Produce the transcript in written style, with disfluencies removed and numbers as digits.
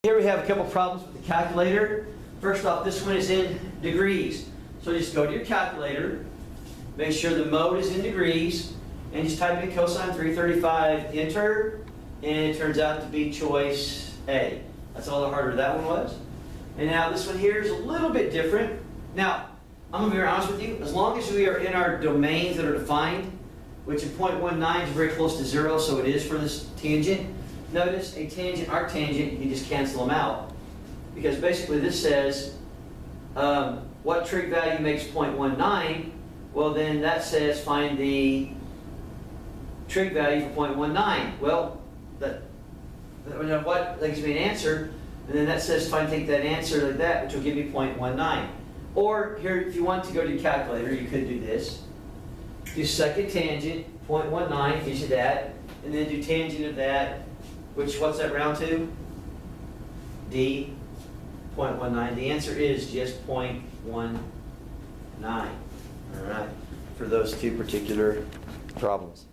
Here we have a couple problems with the calculator. First off, this one is in degrees. So just go to your calculator, make sure the mode is in degrees, and just type in cosine 335, enter, and it turns out to be choice A. That's all the harder that one was. And now this one here is a little bit different. Now, I'm going to be very honest with you, as long as we are in our domains that are defined, which in 0.19 is very close to 0, so it is for this tangent. Notice a tangent, arctangent, you just cancel them out. Because basically this says, what trig value makes 0.19? Well, then that says find the trig value for 0.19. Well, that gives me an answer, and then that says take that answer like that, which will give me 0.19. Or here, if you want to go to your calculator, you could do this. Do second tangent, 0.19, gives you that, and then do tangent of that, which, what's that round to? D, 0.19. The answer is just 0.19. All right, for those two particular problems.